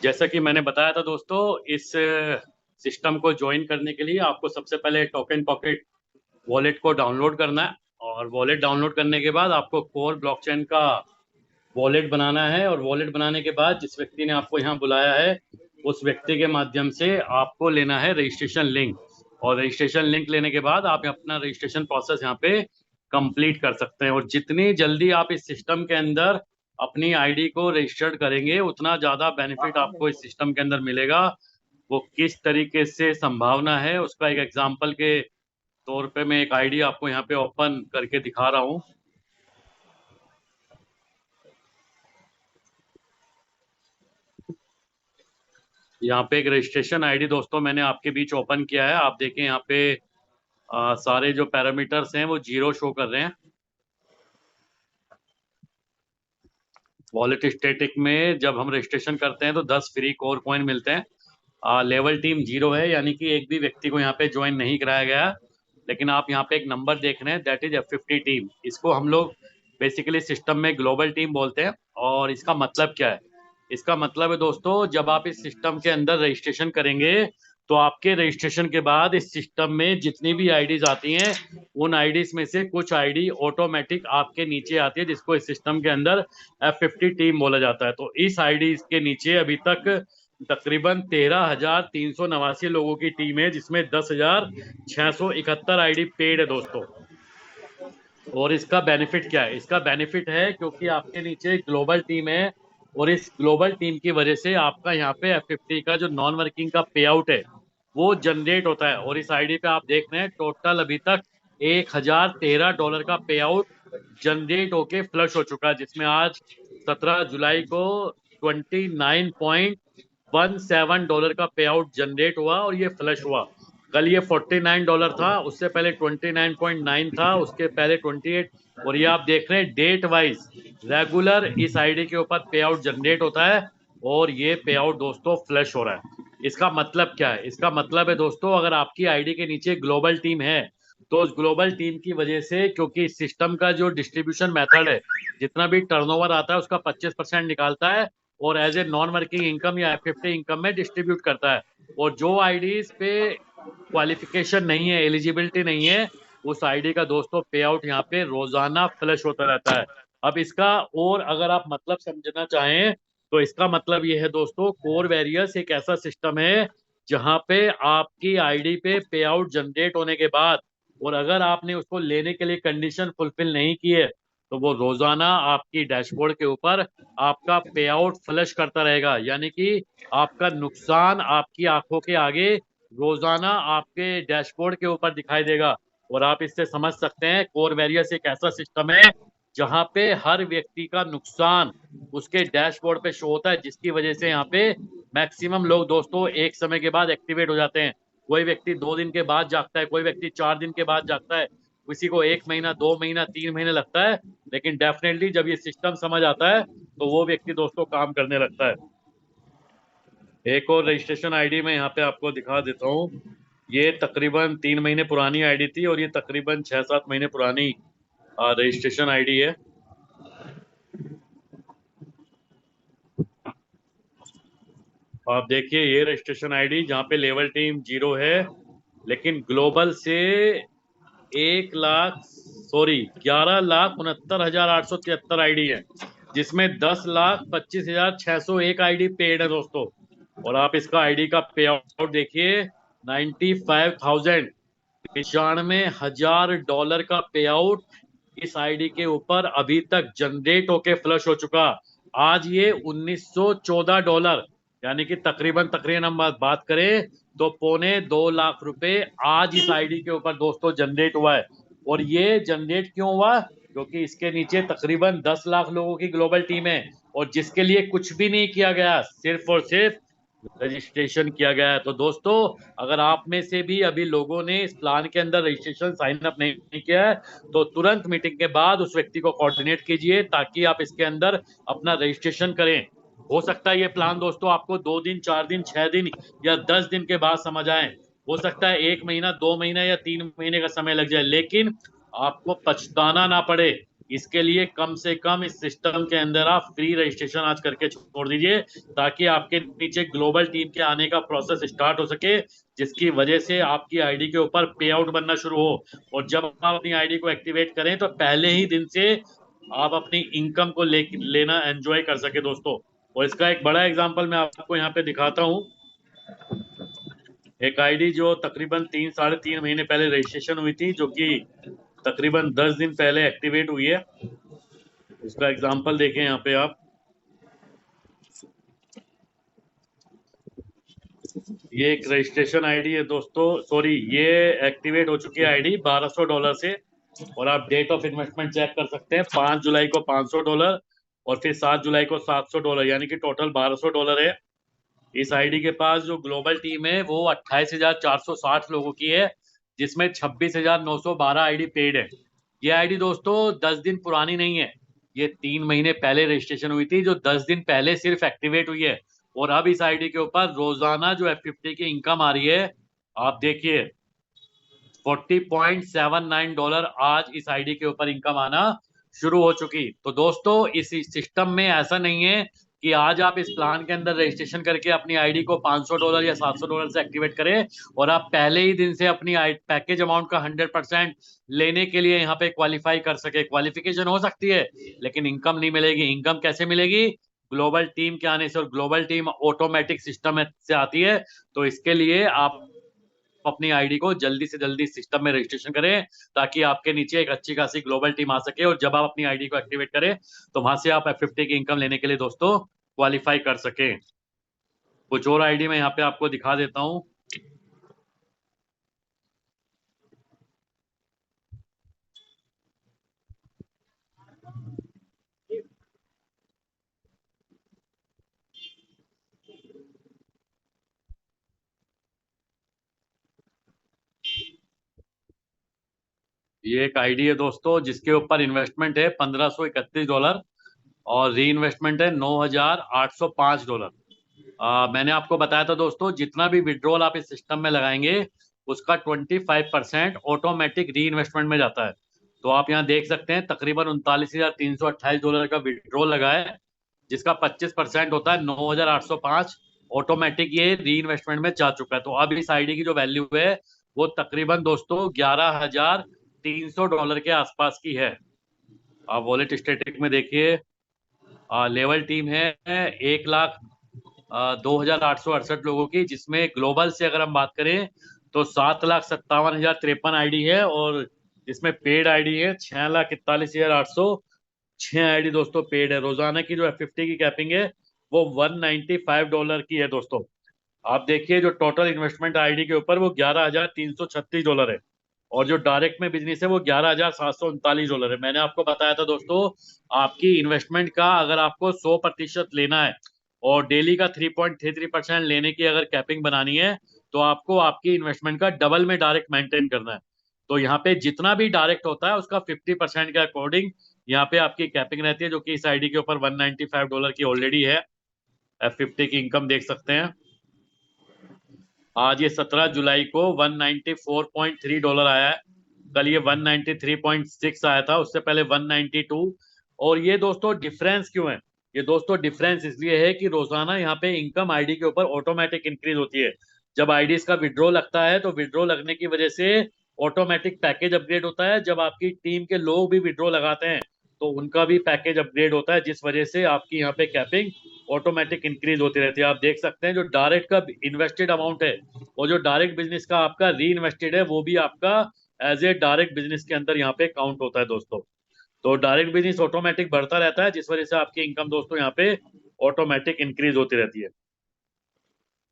जैसा कि मैंने बताया था दोस्तों, इस सिस्टम को ज्वाइन करने के लिए आपको सबसे पहले टोकन पॉकेट वॉलेट को डाउनलोड करना है। और वॉलेट डाउनलोड करने के बाद आपको कोर ब्लॉकचेन का वॉलेट बनाना है। और वॉलेट बनाने के बाद जिस व्यक्ति ने आपको यहाँ बुलाया है, उस व्यक्ति के माध्यम से आपको लेना है रजिस्ट्रेशन लिंक। और रजिस्ट्रेशन लिंक लेने के बाद आप अपना रजिस्ट्रेशन प्रोसेस यहाँ पे कंप्लीट कर सकते हैं। और जितनी जल्दी आप इस सिस्टम के अंदर अपनी आईडी को रजिस्टर्ड करेंगे, उतना ज़्यादा बेनिफिट आपको इस सिस्टम के अंदर मिलेगा। वो किस तरीके से संभावना है, उसका एक एग्जाम्पल के तौर पे मैं एक आईडी आपको यहाँ पे ओपन करके दिखा रहा हूँ। यहाँ पे एक रजिस्ट्रेशन आईडी दोस्तों मैंने आपके बीच ओपन किया है। आप देखें यहाँ पे सारे जो पैरामीटर्स हैं वो 0 शो कर रहे हैं। वॉलेट स्टैटिक में जब हम रजिस्ट्रेशन करते हैं तो 10 फ्री कोर कॉइन मिलते हैं। लेवल टीम 0 है, यानी कि एक भी व्यक्ति को यहाँ पे ज्वाइन नहीं कराया गया। लेकिन आप यहाँ पे एक नंबर देख रहे हैं, दैट इज F50 टीम। इसको हम लोग बेसिकली सिस्टम में ग्लोबल टीम बोलते हैं। और इसका मतलब क्या है? इसका मतलब है दोस्तों, जब आप इस सिस्टम के अंदर रजिस्ट्रेशन करेंगे तो आपके रजिस्ट्रेशन के बाद इस सिस्टम में जितनी भी आईडीज आती हैं, उन आईडीज में से कुछ आईडी ऑटोमेटिक आपके नीचे आती है, जिसको इस सिस्टम के अंदर F50 टीम बोला जाता है। तो इस आईडी के नीचे अभी तक तकरीबन 13,389 लोगों की टीम है, जिसमें 10,671 आईडी पेड है दोस्तों। और इसका बेनिफिट क्या है? इसका बेनिफिट है क्योंकि आपके नीचे ग्लोबल टीम है, और इस ग्लोबल टीम की वजह से आपका यहाँ पे F50 का जो नॉन वर्किंग का पे आउट है वो जनरेट होता है। और इस आईडी पे आप देख रहे हैं टोटल अभी तक $1,013 का पे आउट जनरेट होके फ्लश हो चुका है, जिसमें आज 17 जुलाई को $29.17 का पे आउट जनरेट हुआ और ये फ्लश हुआ। कल ये $49 था, उससे पहले 29.9 था, उसके पहले 28। और ये आप देख रहे हैं डेट वाइज रेगुलर इस आईडी के ऊपर पे आउट जनरेट होता है, और ये पे आउट दोस्तों फ्लश हो रहा है। इसका मतलब क्या है? इसका मतलब है दोस्तों, अगर आपकी आईडी के नीचे ग्लोबल टीम है तो उस ग्लोबल टीम की वजह से, क्योंकि इस सिस्टम का जो डिस्ट्रीब्यूशन मेथड है, जितना भी टर्नओवर आता है उसका 25% निकालता है और as a non working income या F50 इनकम में डिस्ट्रीब्यूट करता है। और जो आईडीज पे क्वालिफिकेशन नहीं है, एलिजिबिलिटी नहीं है, उस आईडी का दोस्तों पे आउट यहाँ पे रोजाना फ्लश होता रहता है। अब इसका और अगर आप मतलब समझना चाहें तो इसका मतलब ये है दोस्तों, कोर वेरियस एक ऐसा सिस्टम है जहां पे आपकी आईडी पे आउट जनरेट होने के बाद, और अगर आपने उसको लेने के लिए कंडीशन फुलफिल नहीं की है, तो वो रोजाना आपकी डैशबोर्ड के ऊपर आपका पे आउट फ्लश करता रहेगा। यानी कि आपका नुकसान आपकी आंखों के आगे रोजाना आपके डैशबोर्ड के ऊपर दिखाई देगा। और आप इससे समझ सकते हैं, कोर वेरियस एक ऐसा सिस्टम है जहां पे हर व्यक्ति का नुकसान उसके डैशबोर्ड पे शो होता है, जिसकी वजह से यहाँ पे मैक्सिमम लोग दोस्तों एक समय के बाद एक्टिवेट हो जाते हैं। कोई व्यक्ति 2 दिन के बाद जागता है, कोई व्यक्ति 4 दिन के बाद जागता है, किसी को 1 महीना, 2 महीना, 3 महीने लगता है। लेकिन डेफिनेटली जब ये सिस्टम समझ आता है तो वो व्यक्ति दोस्तों काम करने लगता है। एक और रजिस्ट्रेशन आईडी मैं यहाँ पे आपको दिखा देता हूँ। ये तकरीबन 3 महीने पुरानी आईडी थी और ये तकरीबन 6-7 महीने पुरानी रजिस्ट्रेशन आईडी है। आप देखिए ये रजिस्ट्रेशन आईडी जहाँ पे लेवल टीम 0 है, लेकिन ग्लोबल से 11,69,873 आईडी है, जिसमें 10,25,601 आईडी पेड है दोस्तों। और आप इसका आईडी का पे आउट देखिए, 95,000 का पे आउट इस आईडी के ऊपर अभी तक जनरेट होके फ्लश हो चुका। आज ये $1,914, यानी कि तकरीबन तकरीबन हम बात करें तो ₹2.25 लाख आज इस आईडी के ऊपर दोस्तों जनरेट हुआ है। और ये जनरेट क्यों हुआ? क्योंकि इसके नीचे तकरीबन 10 लाख लोगों की ग्लोबल टीम है, और जिसके लिए कुछ भी नहीं किया गया, सिर्फ और सिर्फ रजिस्ट्रेशन किया गया है। तो दोस्तों, अगर आप में से भी अभी लोगों ने इस प्लान के अंदर रजिस्ट्रेशन साइन अप नहीं किया है, तो तुरंत मीटिंग के बाद उस व्यक्ति को कोऑर्डिनेट कीजिए ताकि आप इसके अंदर अपना रजिस्ट्रेशन करें। हो सकता है ये प्लान दोस्तों आपको 2 दिन, 4 दिन, 6 दिन या 10 दिन के बाद समझ आए। हो सकता है 1 महीना, 2 महीना या 3 महीने का समय लग जाए, लेकिन आपको पछताना ना पड़े। इसके लिए कम से कम इस सिस्टम के अंदर आप फ्री रजिस्ट्रेशन आज करके छोड़ दीजिए, ताकि आपके नीचे ग्लोबल टीम के आने का प्रोसेस स्टार्ट हो सके, जिसकी वजह से आपकी आईडी के ऊपर पे आउट बनना शुरू हो। और जब आप अपनी आईडी को एक्टिवेट करें तो पहले ही दिन से आप अपनी इनकम को लेना एंजॉय कर सके दोस्तों। और इसका एक बड़ा एग्जांपल मैं आपको यहाँ पे दिखाता हूँ। एक आईडी जो तकरीबन 3 साढ़े 3 महीने पहले रजिस्ट्रेशन हुई थी, जो कि तकरीबन 10 दिन पहले एक्टिवेट हुई है। इसका एग्जांपल देखें यहाँ पे आप। ये एक रजिस्ट्रेशन आईडी है दोस्तों, सॉरी, ये एक्टिवेट हो चुकी है आईडी $1200 से। और आप डेट ऑफ इन्वेस्टमेंट चेक कर सकते हैं, 5 जुलाई को $500 और फिर 7 जुलाई को $700, यानी कि टोटल $1200 है। इस आईडी के पास जो ग्लोबल टीम है वो 28,460 लोगों की है, जिसमें 26,912 आईडी पेड है। ये आईडी दोस्तों 10 दिन पुरानी नहीं है, ये 3 महीने पहले रजिस्ट्रेशन हुई थी, जो 10 दिन पहले सिर्फ एक्टिवेट हुई है। और अब इस आईडी के ऊपर रोजाना जो F50 की इनकम आ रही है, आप देखिए $40.79 आज इस आईडी के ऊपर इनकम आना शुरू हो चुकी। तो दोस्तों इस सिस्टम में ऐसा नहीं है कि आज आप इस प्लान के अंदर रजिस्ट्रेशन करके अपनी आईडी को $500 या $700 से एक्टिवेट करें और आप पहले ही दिन से अपनी पैकेज अमाउंट का 100% लेने के लिए यहाँ पे क्वालिफाई कर सके। क्वालिफिकेशन हो सकती है लेकिन इनकम नहीं मिलेगी। इनकम कैसे मिलेगी? ग्लोबल टीम के आने से, और ग्लोबल टीम ऑटोमेटिक सिस्टम से आती है। तो इसके लिए आप अपनी आईडी को जल्दी से जल्दी सिस्टम में रजिस्ट्रेशन करें, ताकि आपके नीचे एक अच्छी खासी ग्लोबल टीम आ सके, और जब आप अपनी आईडी को एक्टिवेट करें तो वहां से आप F50 की इनकम लेने के लिए दोस्तों क्वालिफाई कर सके। कुछ और आईडी में यहाँ पे आपको दिखा देता हूँ। ये एक आईडी है दोस्तों जिसके ऊपर इन्वेस्टमेंट है $1531 और री इन्वेस्टमेंट है $9,805। मैंने आपको बताया था दोस्तों, जितना भी विड्रॉल आप इस सिस्टम में लगाएंगे उसका 25% ऑटोमेटिक री इन्वेस्टमेंट में जाता है। तो आप यहाँ देख सकते हैं तकरीबन $39,328 का विड्रॉल लगा है, जिसका 25% होता है 9,805। ऑटोमेटिक ये री इन्वेस्टमेंट में जा चुका है। तो अब इस आईडी की जो वैल्यू है वो तकरीबन दोस्तों $11,300 के आसपास की है। आप वॉलेट स्टेटिक में देखिए, लेवल टीम है 1,02,868 लोगों की, जिसमें ग्लोबल से अगर हम बात करें तो 7,57,053 आईडी है, और इसमें पेड आईडी है 6,41,806 आईडी दोस्तों पेड है। रोजाना की जो F50 की कैपिंग है वो $195 की है दोस्तों। आप देखिए जो टोटल इन्वेस्टमेंट आईडी के ऊपर वो $11,336 है, और जो डायरेक्ट में बिजनेस है वो $11,739 है। मैंने आपको बताया था दोस्तों, आपकी इन्वेस्टमेंट का अगर आपको 100% लेना है और डेली का 3.33% लेने की अगर कैपिंग बनानी है, तो आपको आपकी इन्वेस्टमेंट का डबल में डायरेक्ट मेंटेन करना है। तो यहाँ पे जितना भी डायरेक्ट होता है उसका 50% के अकॉर्डिंग यहाँ पे आपकी कैपिंग रहती है, जो कि इस आईडी के ऊपर $195 की ऑलरेडी है। F50 की इनकम देख सकते हैं। आज ये 17 जुलाई को $194.3 आया है, कल ये 193.6 आया था, उससे पहले 192। और ये दोस्तों डिफरेंस क्यों है? ये दोस्तों डिफरेंस इसलिए है कि रोजाना यहाँ पे इनकम आईडी के ऊपर ऑटोमेटिक इंक्रीज होती है। जब आईडीज का विड्रॉ लगता है तो विड्रॉ लगने की वजह से ऑटोमेटिक पैकेज अपग्रेड होता है। जब आपकी टीम के लोग भी विड्रॉ लगाते हैं तो उनका भी पैकेज अपग्रेड होता है, जिस वजह से आपकी यहाँ पे कैपिंग ऑटोमेटिक इंक्रीज होती रहती है। आप देख सकते हैं जो डायरेक्ट का इन्वेस्टेड अमाउंट है और जो डायरेक्ट बिजनेस का आपका री इन्वेस्टेड है वो भी आपका एज ए डायरेक्ट बिजनेस के अंदर यहाँ पे काउंट होता है दोस्तों। तो डायरेक्ट बिजनेस ऑटोमेटिक बढ़ता रहता है, जिस वजह से आपकी इनकम दोस्तों यहाँ पे ऑटोमेटिक इंक्रीज होती रहती है।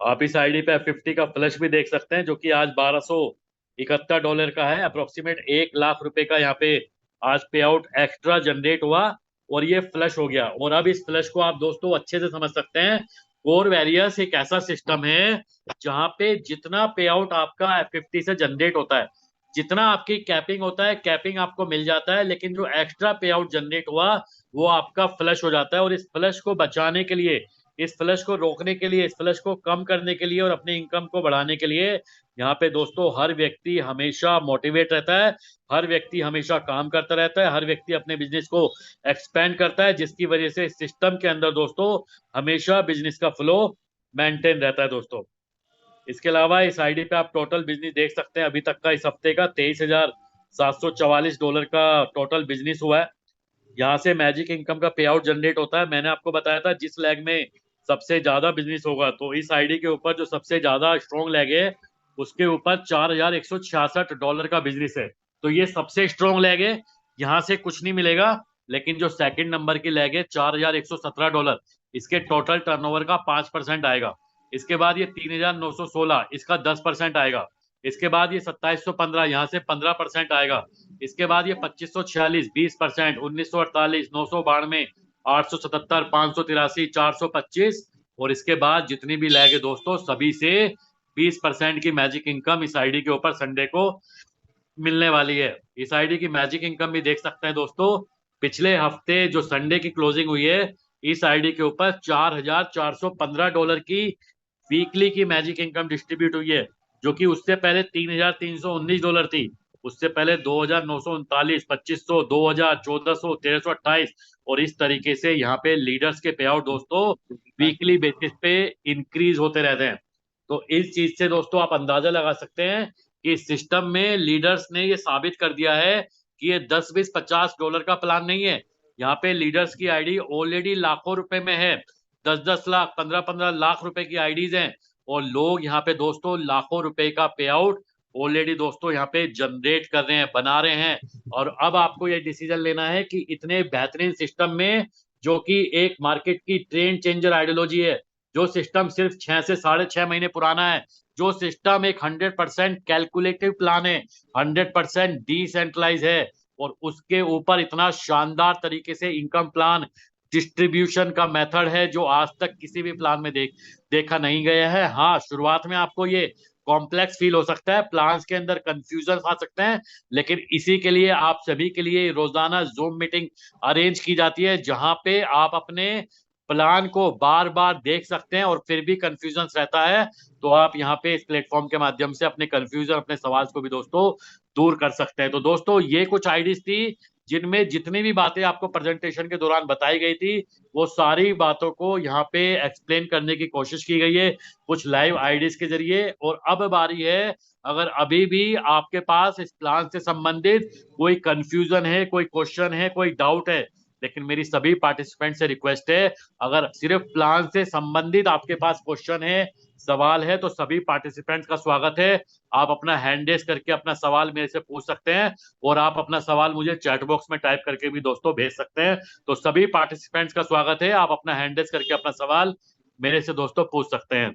आप इस आईडी पे F50 का फ्लश भी देख सकते हैं, जो कि आज $1,271 का है। अप्रोक्सीमेट 1 लाख रुपए का यहाँ पे आज पे आउट एक्स्ट्रा जनरेट हुआ और ये फ्लश हो गया। और अब इस फ्लश को आप दोस्तों अच्छे से समझ सकते हैं। कोर वेरियस एक ऐसा सिस्टम है जहां पे जितना पे आउट आपका F50 से जनरेट होता है, जितना आपकी कैपिंग होता है, कैपिंग आपको मिल जाता है, लेकिन जो एक्स्ट्रा पे आउट जनरेट हुआ वो आपका फ्लश हो जाता है। और इस फ्लश को बचाने के लिए इस फ्लश को रोकने के लिए, इस फ्लश को कम करने के लिए और अपनी इनकम को बढ़ाने के लिए यहाँ पे दोस्तों हर व्यक्ति हमेशा मोटिवेट रहता है, हर व्यक्ति हमेशा काम करता रहता है, हर व्यक्ति अपने बिजनेस को एक्सपेंड करता है, जिसकी वजह से सिस्टम के अंदर दोस्तों हमेशा बिजनेस का फ्लो मेंटेन रहता है दोस्तों। इसके अलावा इस आईडी पे आप टोटल बिजनेस देख सकते हैं, अभी तक का इस हफ्ते का $23,744 का टोटल बिजनेस हुआ है। यहाँ से मैजिक इनकम का पे आउट जनरेट होता है। मैंने आपको बताया था जिस लेग में सबसे ज्यादा बिजनेस होगा, तो इस आईडी के ऊपर जो सबसे ज्यादा स्ट्रॉन्ग लेग है उसके ऊपर $4,166 का बिजनेस है। तो ये सबसे स्ट्रॉन्ग लेग है, यहाँ से कुछ नहीं मिलेगा। लेकिन जो सेकंड नंबर की लेग है $4,117, इसके टोटल टर्नओवर का 5% आएगा। इसके बाद ये 3,916, इसका 10% आएगा। इसके बाद ये 2,715, यहाँ से 15% आएगा। इसके बाद ये 2,546, 20%, 1,948, 992, 877, 583, 425, और इसके बाद जितनी भी लैग है दोस्तों सभी से 20% की मैजिक इनकम इस आईडी के ऊपर संडे को मिलने वाली है। इस आईडी की मैजिक इनकम भी देख सकते हैं दोस्तों। पिछले हफ्ते जो संडे की क्लोजिंग हुई है, इस आईडी के ऊपर $4,415 की वीकली की मैजिक इनकम डिस्ट्रीब्यूट हुई है, जो कि उससे पहले $3,319 थी। उससे पहले 2,939, 2,500, 2,000, 1,400, 1,328, और इस तरीके से यहाँ पे लीडर्स के पे आउट दोस्तों वीकली बेसिस पे इंक्रीज होते रहते हैं। तो इस चीज से दोस्तों आप अंदाजा लगा सकते हैं कि सिस्टम में लीडर्स ने ये साबित कर दिया है कि ये 10, 20, $50 का प्लान नहीं है। यहाँ पे लीडर्स की आईडी ऑलरेडी लाखों रुपए में है, 10-10 लाख, 15-15 लाख रुपए की आईडीज हैं, और लोग यहाँ पे दोस्तों लाखों रुपए का पे आउट ऑलरेडी दोस्तों यहाँ पे जनरेट कर रहे हैं, बना रहे हैं। और अब आपको ये डिसीजन लेना है कि इतने बेहतरीन सिस्टम में, जो कि एक मार्केट की ट्रेंड चेंजर आइडियोलॉजी है, जो सिस्टम सिर्फ 6 से 6.5 महीने पुराना है, जो सिस्टम एक 100% कैलकुलेटिव प्लान है, 100% डिसेंट्रलाइज है, और उसके ऊपर इतना शानदार तरीके से इनकम प्लान डिस्ट्रीब्यूशन का मेथड है जो आज तक किसी भी प्लान में देखा नहीं गया है। हाँ, शुरुआत में आपको ये कॉम्प्लेक्स फील हो सकता है, प्लान्स के अंदर कंफ्यूजन आ सकते हैं, लेकिन इसी के लिए आप सभी के लिए रोजाना जूम मीटिंग अरेंज की जाती है, जहां पे आप अपने प्लान को बार बार देख सकते हैं और फिर भी कंफ्यूजन रहता है, तो आप यहाँ पे इस प्लेटफॉर्म के माध्यम से अपने कंफ्यूजन, अपने सवाल को भी दोस्तों दूर कर सकते हैं। तो दोस्तों ये कुछ आईडीज थी जिनमें जितनी भी बातें आपको प्रेजेंटेशन के दौरान बताई गई थी, वो सारी बातों को यहाँ पे एक्सप्लेन करने की कोशिश की गई है कुछ लाइव आईडीज के जरिए। और अब बारी है, अगर अभी भी आपके पास इस प्लान से संबंधित कोई कंफ्यूजन है, कोई क्वेश्चन है, कोई डाउट है, लेकिन मेरी सभी पार्टिसिपेंट से रिक्वेस्ट है, अगर सिर्फ प्लान से संबंधित आपके पास क्वेश्चन है, सवाल है, तो सभी पार्टिसिपेंट्स का स्वागत है। आप अपना हैंड रेज करके अपना सवाल मेरे से पूछ सकते हैं, और आप अपना सवाल मुझे चैट बॉक्स में टाइप करके भी दोस्तों भेज सकते हैं। तो सभी पार्टिसिपेंट्स का स्वागत है, आप अपना हैंड रेज करके अपना सवाल मेरे से दोस्तों पूछ सकते हैं।